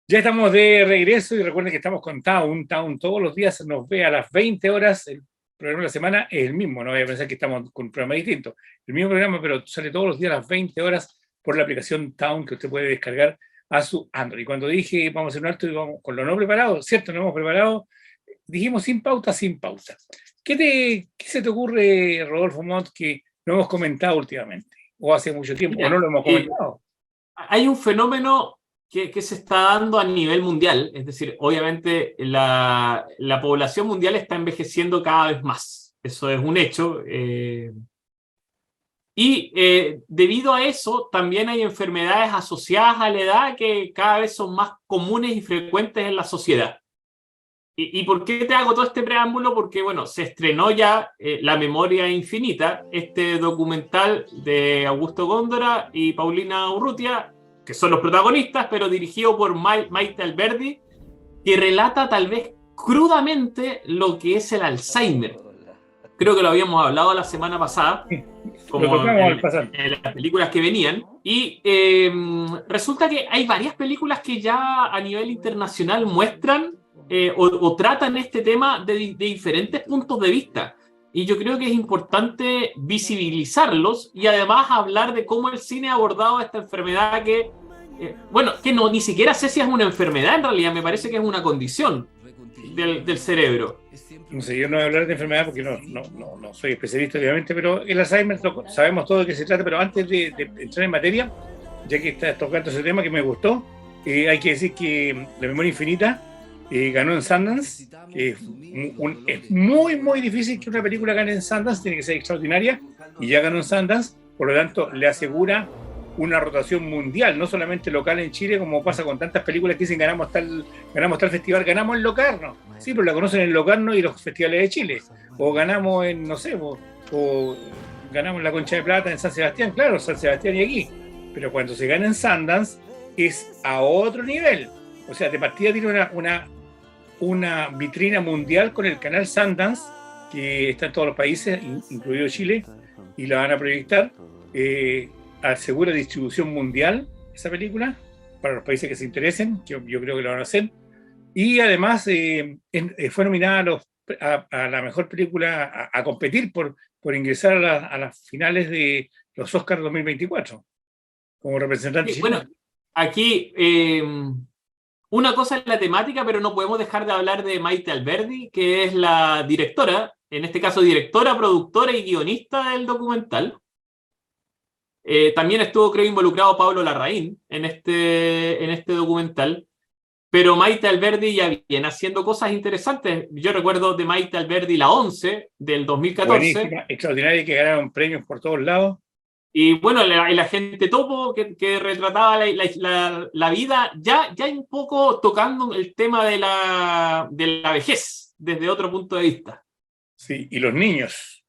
Ya estamos de regreso y recuerden que estamos con Town. Town todos los días nos ve a las 20 horas. El programa de la semana es el mismo, no voy a pensar que estamos con un programa distinto. El mismo programa, pero sale todos los días a las 20 horas por la aplicación Town que usted puede descargar a su Android. Y cuando dije vamos a hacer un alto y vamos con lo no preparado, ¿cierto? No hemos preparado. Dijimos sin pauta, sin pauta. ¿Qué se te ocurre, Rodolfo Montt, que no hemos comentado últimamente? ¿O hace mucho tiempo? ¿O no Mira, lo hemos comentado? hay un fenómeno que se está dando a nivel mundial, es decir, obviamente la población mundial está envejeciendo cada vez más, eso es un hecho, debido a eso también hay enfermedades asociadas a la edad que cada vez son más comunes y frecuentes en la sociedad. ¿Y por qué te hago todo este preámbulo? Porque, bueno, se estrenó ya La Memoria Infinita, este documental de Augusto Góndora y Paulina Urrutia, que son los protagonistas, pero dirigido por Maite Alberdi, que relata tal vez crudamente lo que es el Alzheimer. Creo que lo habíamos hablado la semana pasada, como en las películas que venían, y resulta que hay varias películas que ya a nivel internacional muestran o tratan este tema de diferentes puntos de vista. Y yo creo que es importante visibilizarlos y además hablar de cómo el cine ha abordado esta enfermedad que, que no, ni siquiera sé si es una enfermedad en realidad, me parece que es una condición del cerebro. No sé, yo no voy a hablar de enfermedad porque no soy especialista, obviamente, pero el Alzheimer sabemos todo de qué se trata, pero antes de entrar en materia, ya que estás tocando ese tema que me gustó, hay que decir que La Memoria Infinita ganó en Sundance. Es muy, muy difícil que una película gane en Sundance, tiene que ser extraordinaria, y ya ganó en Sundance, por lo tanto, le asegura una rotación mundial, no solamente local en Chile, como pasa con tantas películas que dicen ganamos tal festival, ganamos en Locarno. Sí, pero la conocen en Locarno y los festivales de Chile. O ganamos en, no sé, o ganamos en la Concha de Plata en San Sebastián, claro, San Sebastián y aquí. Pero cuando se gana en Sundance es a otro nivel. O sea, de partida tiene una vitrina mundial con el canal Sundance, que está en todos los países, incluido Chile, y la van a proyectar. Asegura distribución mundial esa película para los países que se interesen, que yo creo que lo van a hacer, y además fue nominada a la mejor película a competir por ingresar a las finales de los Oscars 2024 como representante chileno. Bueno, aquí una cosa es la temática, pero no podemos dejar de hablar de Maite Alberdi, que es la directora, en este caso directora, productora y guionista del documental. También estuvo, creo, involucrado Pablo Larraín en este documental, pero Maite Alberdi ya viene haciendo cosas interesantes. Yo recuerdo de Maite Alberdi La 11 del 2014. Buenísima, extraordinaria, que ganaron premios por todos lados. Y bueno, el agente Topo, que retrataba la vida, ya un poco tocando el tema de la vejez, desde otro punto de vista. Sí, y los niños.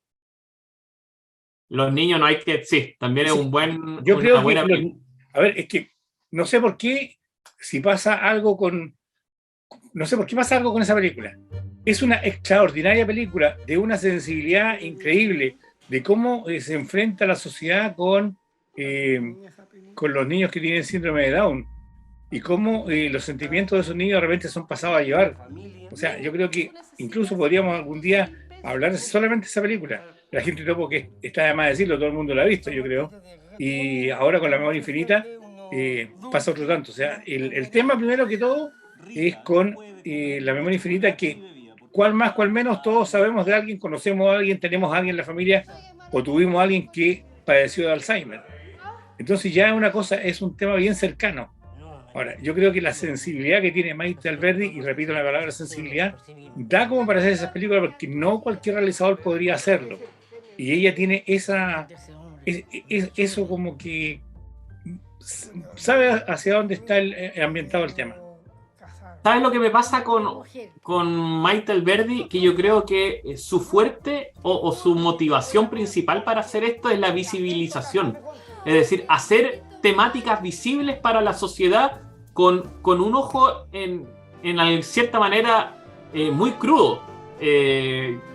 Los niños no hay que... Sí, también es un buen... Yo creo que... A ver, es que no sé por qué, si pasa algo con... No sé por qué pasa algo con esa película. Es una extraordinaria película, de una sensibilidad increíble, de cómo se enfrenta la sociedad con los niños que tienen síndrome de Down, y cómo los sentimientos de esos niños de repente son pasados a llevar. O sea, yo creo que incluso podríamos algún día hablar solamente de esa película. La gente Topo, que está de más decirlo, todo el mundo la ha visto, yo creo, y ahora con La Memoria Infinita pasa otro tanto. O sea, el tema primero que todo es con La Memoria Infinita, que cual más, cual menos, todos sabemos de alguien, conocemos a alguien, tenemos a alguien en la familia o tuvimos a alguien que padeció de Alzheimer. Entonces ya una cosa, es un tema bien cercano. Ahora, yo creo que la sensibilidad que tiene Maite Alberdi, y repito la palabra sensibilidad, da como para hacer esas películas, porque no cualquier realizador podría hacerlo. Y ella tiene eso como que sabe hacia dónde está ambientado el tema. ¿Sabes lo que me pasa con Maite Alberdi? Que yo creo que su fuerte o su motivación principal para hacer esto es la visibilización. Es decir, hacer temáticas visibles para la sociedad con un ojo en cierta manera muy crudo.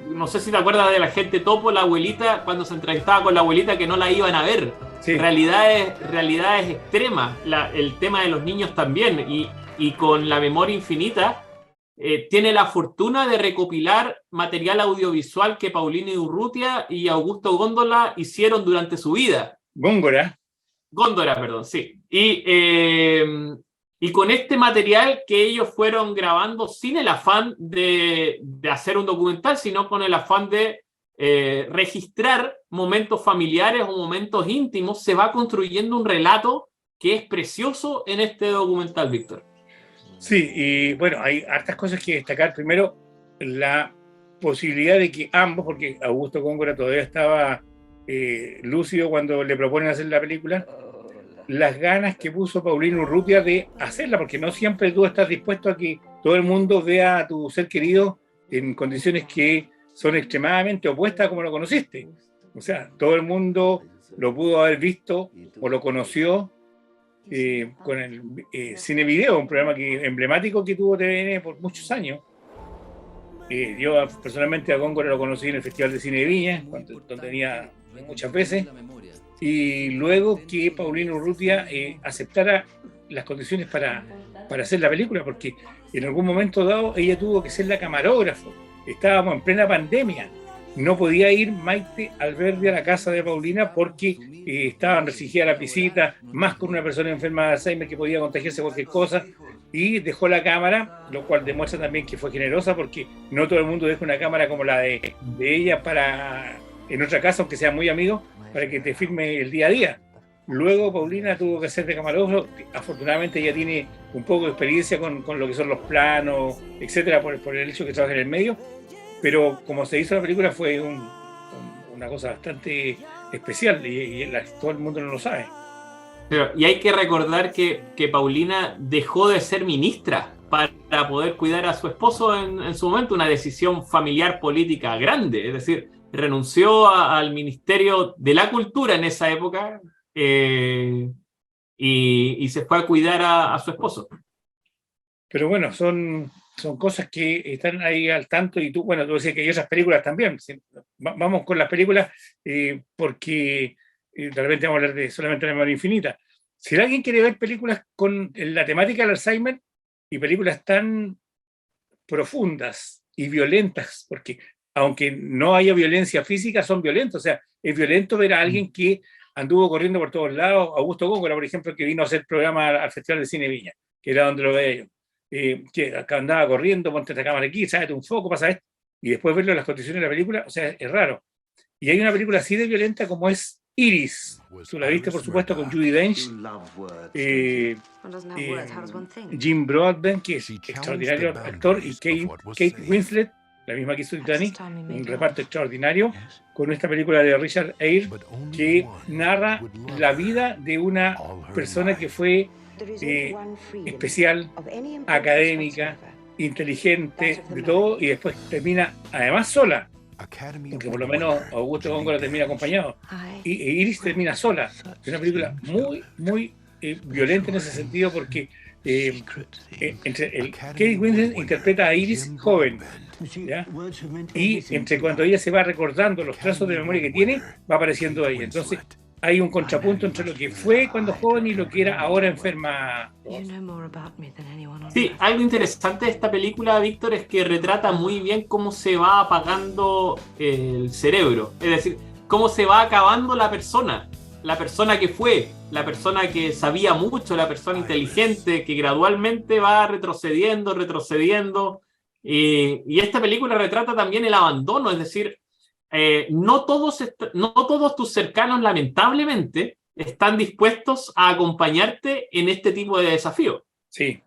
No sé si te acuerdas de la gente Topo, la abuelita, cuando se entrevistaba con la abuelita que no la iban a ver. Sí. Realidades extremas, el tema de los niños también. Y y con La Memoria Infinita, tiene la fortuna de recopilar material audiovisual que Paulina Urrutia y Augusto Góndola hicieron durante su vida. Góndora, perdón, sí. Y con este material que ellos fueron grabando sin el afán de hacer un documental, sino con el afán de registrar momentos familiares o momentos íntimos, se va construyendo un relato que es precioso en este documental, Víctor. Sí, y bueno, hay hartas cosas que destacar. Primero, la posibilidad de que ambos, porque Augusto Góngora todavía estaba lúcido cuando le proponen hacer la película, las ganas que puso Paulina Urrutia de hacerla, porque no siempre tú estás dispuesto a que todo el mundo vea a tu ser querido en condiciones que son extremadamente opuestas a como lo conociste. O sea, todo el mundo lo pudo haber visto o lo conoció con el Cine Video, un programa emblemático que tuvo TVN por muchos años. Yo personalmente a Góngora lo conocí en el Festival de Cine de Viña, donde venía muchas veces, y luego que Paulina Urrutia aceptara las condiciones para hacer la película, porque en algún momento dado ella tuvo que ser la camarógrafa. Estábamos en plena pandemia, no podía ir Maite Alberdi a la casa de Paulina porque estaban restringidas las visitas, más con una persona enferma de Alzheimer que podía contagiarse cualquier cosa, y dejó la cámara, lo cual demuestra también que fue generosa, porque no todo el mundo deja una cámara como la de ella en otra casa, aunque sean muy amigos, para que te filme el día a día. Luego Paulina tuvo que hacer de camarógrafo. Afortunadamente ella tiene un poco de experiencia con lo que son los planos, etcétera, por el hecho que trabaja en el medio, pero como se hizo la película fue una cosa bastante especial y todo el mundo no lo sabe. Y hay que recordar que Paulina dejó de ser ministra para poder cuidar a su esposo en su momento, una decisión familiar política grande, es decir, renunció al Ministerio de la Cultura en esa época y se fue a cuidar a su esposo. Pero bueno, son cosas que están ahí al tanto, y tú decías que hay otras películas también. Vamos con las películas porque de repente vamos a hablar de solamente La Memoria Infinita. Si alguien quiere ver películas con la temática del Alzheimer y películas tan profundas y violentas, porque aunque no haya violencia física, son violentos. O sea, es violento ver a alguien que anduvo corriendo por todos lados. Augusto Góngora, por ejemplo, que vino a hacer programa al Festival de Cine Viña, que era donde lo veía yo. Que acá andaba corriendo, ponte esta cámara aquí, sácate un foco, pasa esto, y después verlo en las condiciones de la película, o sea, es raro. Y hay una película así de violenta como es Iris. Tú la viste, por supuesto, con Judi Dench, Jim Broadbent, que es extraordinario actor, y Kate Winslet, la misma que hizo Titanic, un reparto extraordinario, con esta película de Richard Eyre, que narra la vida de una persona que fue especial, académica, inteligente, de todo, y después termina además sola, porque por lo menos Augusto Góngora termina acompañado, y Iris termina sola. Es una película muy, muy violenta en ese sentido, porque Kate Winslet interpreta a Iris joven, ¿ya? Y entre cuando ella se va recordando los trazos de memoria que tiene, va apareciendo ella. Entonces hay un contrapunto entre lo que fue cuando joven y lo que era ahora enferma. Sí, algo interesante de esta película, Víctor, es que retrata muy bien cómo se va apagando el cerebro. Es decir, cómo se va acabando la persona que fue, la persona que sabía mucho, la persona inteligente, que gradualmente va retrocediendo. Y esta película retrata también el abandono, es decir, no todos tus cercanos, lamentablemente, están dispuestos a acompañarte en este tipo de desafío. Sí,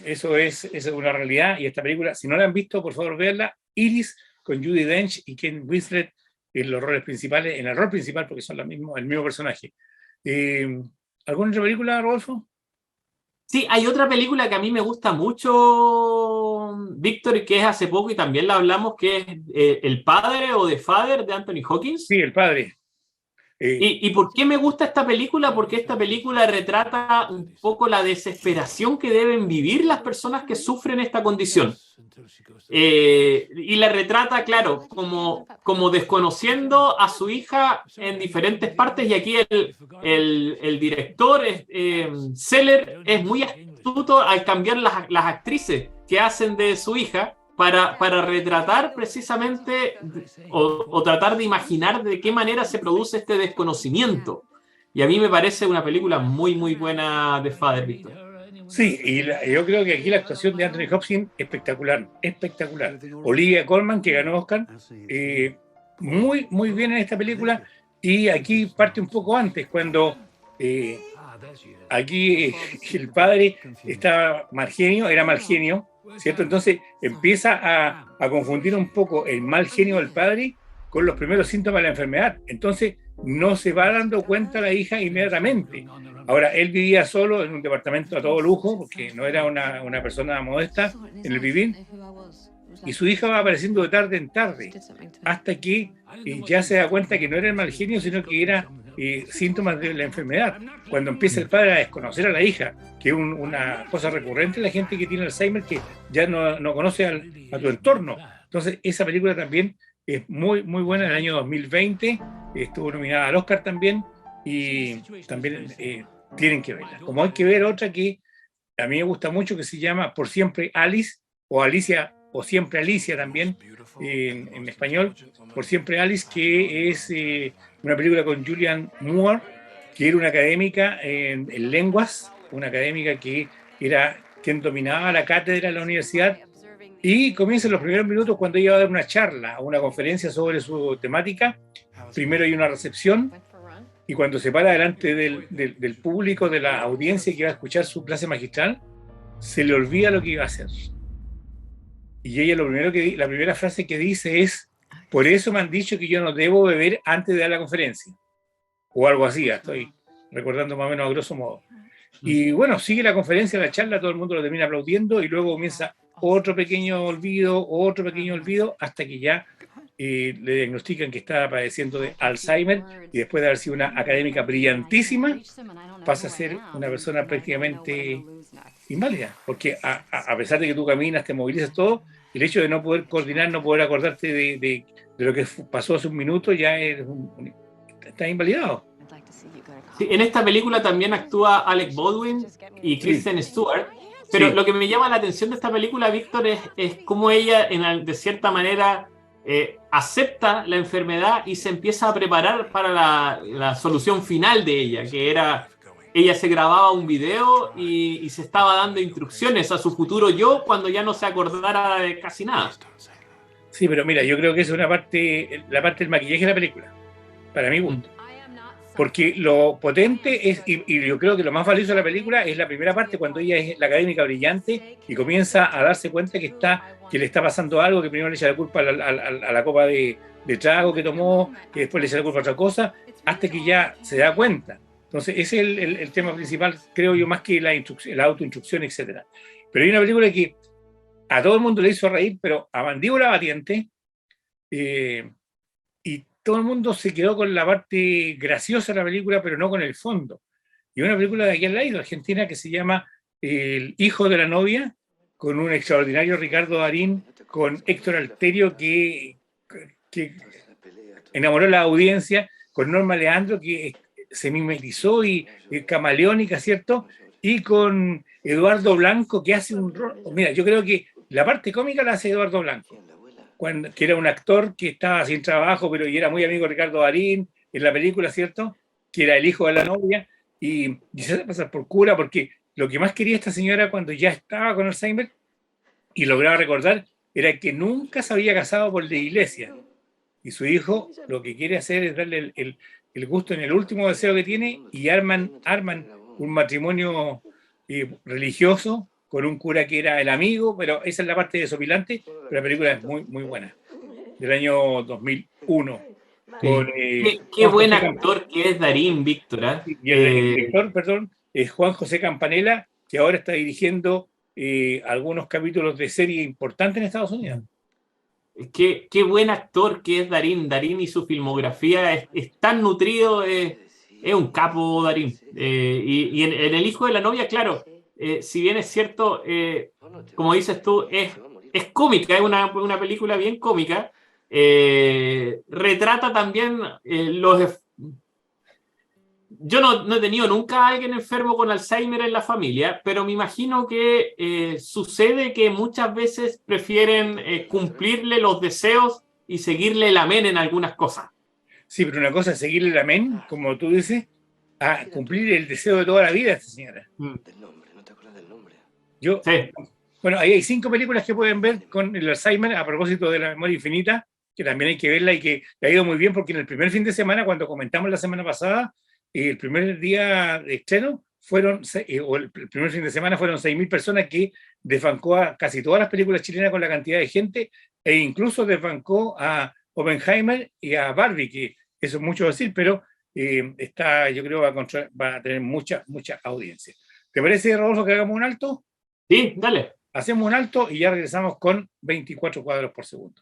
eso es una realidad, y esta película, si no la han visto, por favor, véanla. Iris, con Judi Dench y Kate Winslet en los roles principales, en el rol principal, porque son el mismo personaje. ¿Alguna otra película, Rodolfo? Sí, hay otra película que a mí me gusta mucho, Víctor, y que es hace poco y también la hablamos, que es El Padre o The Father de Anthony Hopkins. Sí, El Padre. ¿Y por qué me gusta esta película? Porque esta película retrata un poco la desesperación que deben vivir las personas que sufren esta condición. Y la retrata, claro, como desconociendo a su hija en diferentes partes, y aquí el director, Seller, es muy astuto al cambiar las actrices que hacen de su hija para retratar precisamente o tratar de imaginar de qué manera se produce este desconocimiento. Y a mí me parece una película muy, muy buena de Father, Víctor. Sí, y yo creo que aquí la actuación de Anthony Hopkins espectacular, espectacular. Olivia Colman, que ganó Oscar, muy, muy bien en esta película. Y aquí parte un poco antes, cuando aquí el padre estaba mal genio, era mal genio, ¿cierto? Entonces empieza a confundir un poco el mal genio del padre con los primeros síntomas de la enfermedad. Entonces no se va dando cuenta la hija inmediatamente. Ahora, él vivía solo en un departamento a todo lujo, porque no era una persona modesta en el vivir, y su hija va apareciendo de tarde en tarde, hasta que ya se da cuenta que no era el mal genio, sino que era síntomas de la enfermedad. Cuando empieza el padre a desconocer a la hija, que es una cosa recurrente en la gente que tiene Alzheimer, que ya no conoce a tu entorno. Entonces, esa película también es muy, muy buena, del año 2020, estuvo nominada al Oscar también, y también tienen que verla. Como hay que ver otra que a mí me gusta mucho, que se llama Por Siempre Alice, o Alicia, o Siempre Alicia también, en español, Por Siempre Alice, que es una película con Julianne Moore, que era una académica en lenguas, una académica que era quien dominaba la cátedra de la universidad, y comienzan los primeros minutos cuando ella va a dar una charla o una conferencia sobre su temática. Primero hay una recepción, y cuando se para delante del público, de la audiencia que va a escuchar su clase magistral, se le olvida lo que iba a hacer. Y ella la primera frase que dice es: por eso me han dicho que yo no debo beber antes de dar la conferencia. O algo así, estoy recordando más o menos a grosso modo. Y bueno, sigue la conferencia, la charla, todo el mundo lo termina aplaudiendo, y luego comienza otro pequeño olvido, hasta que ya le diagnostican que está padeciendo de Alzheimer, y después de haber sido una académica brillantísima, pasa a ser una persona prácticamente inválida, porque a pesar de que tú caminas, te movilizas todo, el hecho de no poder coordinar, no poder acordarte de lo que pasó hace un minuto, ya estás invalidado. Sí, en esta película también actúa Alec Baldwin y Kristen Stewart, pero Sí. lo que me llama la atención de esta película, Víctor, es cómo ella, de cierta manera, acepta la enfermedad y se empieza a preparar para la solución final de ella, que era, ella se grababa un video y se estaba dando instrucciones a su futuro yo cuando ya no se acordara de casi nada. Sí, pero mira, yo creo que es la parte del maquillaje de la película, para mi gusto. Porque lo potente es, y yo creo que lo más valioso de la película es la primera parte, cuando ella es la académica brillante y comienza a darse cuenta que le está pasando algo, que primero le echa la culpa a la copa de trago que tomó, que después le echa la culpa a otra cosa, hasta que ya se da cuenta. Entonces, ese es el tema principal, creo yo, más que la autoinstrucción, etc. Pero hay una película que a todo el mundo le hizo reír, pero a mandíbula batiente, y todo el mundo se quedó con la parte graciosa de la película, pero no con el fondo. Y una película de aquí al lado, Argentina, que se llama El hijo de la novia, con un extraordinario Ricardo Darín, con Héctor Alterio, que enamoró a la audiencia, con Norma Leandro, que se mimetizó y camaleónica, ¿cierto? Y con Eduardo Blanco, que hace un rol. Mira, yo creo que la parte cómica la hace Eduardo Blanco, que era un actor que estaba sin trabajo, pero y era muy amigo de Ricardo Darín en la película, ¿cierto? Que era el hijo de la novia, y se hace pasar por cura, porque lo que más quería esta señora cuando ya estaba con Alzheimer y lograba recordar era que nunca se había casado por la iglesia, y su hijo lo que quiere hacer es darle el gusto en el último deseo que tiene, y arman un matrimonio religioso con un cura que era el amigo, pero esa es la parte desopilante, pero la película es muy, muy buena, del año 2001. Con, qué buen actor que es Darín, Víctor. Y el director, perdón, es Juan José Campanella, que ahora está dirigiendo algunos capítulos de serie importantes en Estados Unidos. qué buen actor que es Darín. Darín y su filmografía es tan nutrido, es un capo Darín. Y en El hijo de la novia, claro, si bien es cierto, como dices tú, es cómica, es una película bien cómica. Retrata también yo no he tenido nunca a alguien enfermo con Alzheimer en la familia, pero me imagino que sucede que muchas veces prefieren cumplirle los deseos y seguirle el amén en algunas cosas. Sí, pero una cosa es seguirle el amén, como tú dices, a cumplir el deseo de toda la vida de esta señora. Del nombre, no te acuerdas del nombre. Yo, Sí. bueno, ahí hay 5 películas que pueden ver con el Alzheimer a propósito de la memoria infinita, que también hay que verla y que le ha ido muy bien porque en el primer fin de semana, cuando comentamos la semana pasada, el primer día de estreno o el primer fin de semana fueron 6.000 personas que desbancó a casi todas las películas chilenas con la cantidad de gente e incluso desbancó a Oppenheimer y a Barbie, que eso es mucho decir, pero yo creo va a tener mucha audiencia. ¿Te parece, Rodolfo, que hagamos un alto? Sí, dale. Hacemos un alto y ya regresamos con 24 cuadros por segundo.